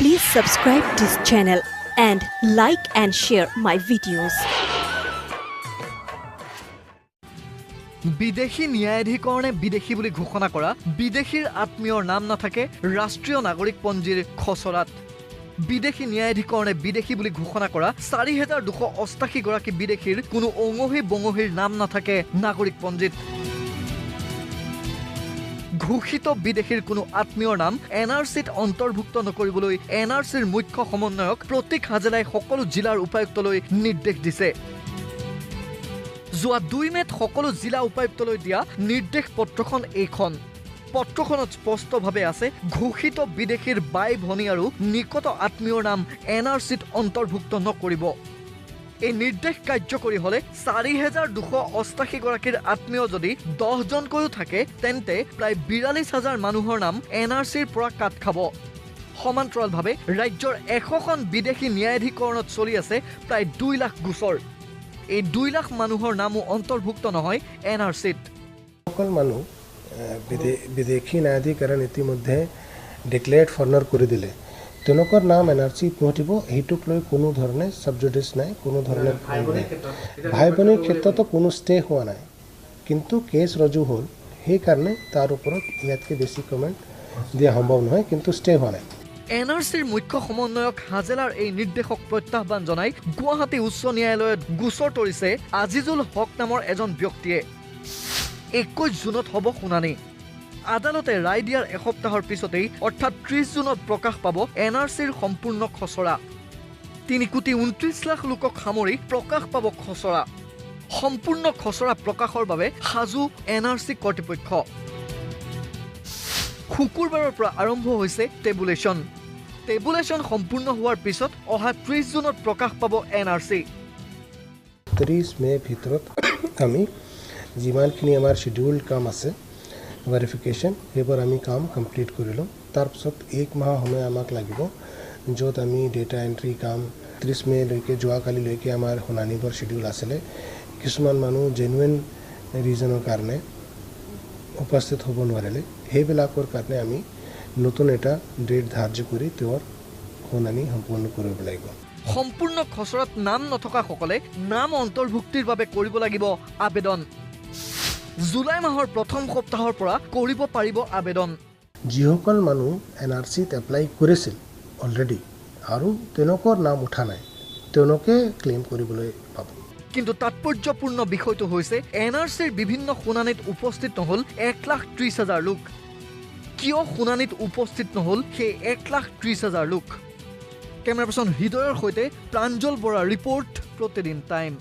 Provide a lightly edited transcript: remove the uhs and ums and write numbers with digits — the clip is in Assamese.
Please subscribe this channel and like and share my videos. বিদেশী ন্যায়াধিকৰণে বিদেশী বুলি ঘোষণা কৰা বিদেশীৰ আত্মীয়ৰ নাম নাথাকে ৰাষ্ট্ৰীয় নাগৰিকপঞ্জীৰ খচৰাত। বিদেশী ন্যায়াধিকৰণে বিদেশী বুলি ঘোষণা কৰা 4288 গৰাকী বিদেশীৰ কোনো অঙহী বঙহীৰ নাম নাথাকে নাগৰিকপঞ্জীত। ঘোষিত বিদেশীৰ কোনো আত্মীয়ৰ নাম এনআৰচিত অন্তৰ্ভুক্ত নকৰিবলৈ এনআৰচিৰ মুখ্য সমন্বয়ক প্ৰতীক হাজেলাই সকলো জিলাৰ উপায়ুক্তলৈ নিৰ্দেশ দিছে। যোৱা 2 মেত সকলো জিলা উপায়ুক্তলৈ দিয়া নিৰ্দেশ পত্ৰখন এইখন। পত্ৰখনত স্পষ্টভাৱে আছে ঘোষিত বিদেশীৰ বাই ভনী আৰু নিকট আত্মীয়ৰ নাম এনআৰচিত অন্তৰ্ভুক্ত নকৰিব। এই নিৰ্দেশ কাৰ্যকৰী হলে 4288 গৰাকীৰ আত্মীয় যদি 10 জনকৈও থাকে তেন্তে প্ৰায় 42000 মানুহৰ নাম এনআৰচিৰ পৰা কাট খাব। সমান্তৰালভাৱে ৰাজ্যৰ 100খন বিদেশী ন্যায়াধিকৰণত চলি আছে প্ৰায় 2 লাখ গোচৰ। এই 2 লাখ মানুহৰ নামো অন্তৰ্ভুক্ত নহয় এনআৰচিত। সকল মানুহ বিদেশী ন্যায়াধিকৰণ ইতিমধ্যে ডিক্লেয়াৰ্ড ফৰেনাৰ কৰি দিলে, তেওঁলোকৰ নাম এনআৰচিত নুঠিব। সেইটোক লৈ কোনো ধৰণে ছাবজুডিচ নাই, কোনো ধৰণে ভাই ভনীৰ ক্ষেত্ৰতো কোনো ষ্টে হোৱা নাই, কিন্তু কেছ ৰজু হ'ল। সেইকাৰণে তাৰ ওপৰত ইয়াতকৈ বেছি কমেণ্ট দিয়া সম্ভৱ নহয়, কিন্তু ষ্টে হোৱা নাই। এনআৰচিৰ মুখ্য সমন্বয়ক হাজেলাৰ এই নিৰ্দেশক প্ৰত্যাহ্বান জনাই গুৱাহাটী উচ্চ ন্যায়ালয়ত গোচৰ তৰিছে আজিজুল হক নামৰ এজন ব্যক্তিয়ে। 21 জুনত হ'ব শুনানি। আদালতে ৰায় দিয়াৰ এসপ্তাহৰ পিছতেই অৰ্থাৎ 30 জুনত প্ৰকাশ পাব এনআৰচিৰ সম্পূৰ্ণ খচৰা। 3,29 লাখ লোকক সামৰি প্ৰকাশ পাব খচৰা। সম্পূৰ্ণ খচৰা প্ৰকাশৰ বাবে সাজু এনআৰচি কৰ্তৃপক্ষ। শুকুৰবাৰৰ পৰা আৰম্ভ হৈছে টেবুলেশ্যন সম্পূৰ্ণ হোৱাৰ পিছত অহা 30 জুনত প্ৰকাশ পাব এনআৰচি। 30 মে ভিতৰত আমি যিমানখিনি আমাৰ শিডিউল্ড কাম আছে ভেৰিফিকেশ্যন, সেইবোৰ আমি কাম কমপ্লিট কৰি লওঁ। তাৰপিছত 1 মাহ সময় আমাক লাগিব, য'ত আমি ডেটা এণ্ট্ৰি কাম 30 মেলৈকে যোৱাকালিলৈকে আমাৰ শুনানিবৰ শিডিউল আছিলে। কিছুমান মানুহ জেনুইন ৰিজনৰ কাৰণে উপস্থিত হ'ব নোৱাৰিলে, সেইবিলাকৰ কাৰণে আমি নতুন এটা ডেট ধাৰ্য কৰি তেওঁৰ শুনানি সম্পূৰ্ণ কৰিব লাগিব। সম্পূৰ্ণ খচৰাত নাম নথকাসকলে নাম অন্তৰ্ভুক্তিৰ বাবে কৰিব লাগিব আবেদন। জুলাই মাহৰ প্ৰথম সপ্তাহৰ পৰা কৰিব পাৰিব আবেদন। যিসকল মানুহ এনআৰচিত এপ্লাই কৰিছিল অলৰেডি আৰু তেওঁলোকৰ নাম উঠা নাই, তেওঁলোকে ক্লেইম কৰিবলৈ পাব। কিন্তু তাৎপৰ্যপূৰ্ণ বিষয়টো হৈছে এনআৰচিৰ বিভিন্ন শুনানিত উপস্থিত নহল 1,30,000 লোক। কিয় শুনানিত উপস্থিত নহল সেই 1,30,000 লোক? কেমেৰা পাৰ্চন হৃদয়ৰ সৈতে প্ৰাঞ্জল বৰা, ৰিপৰ্ট প্ৰতিদিন টাইম।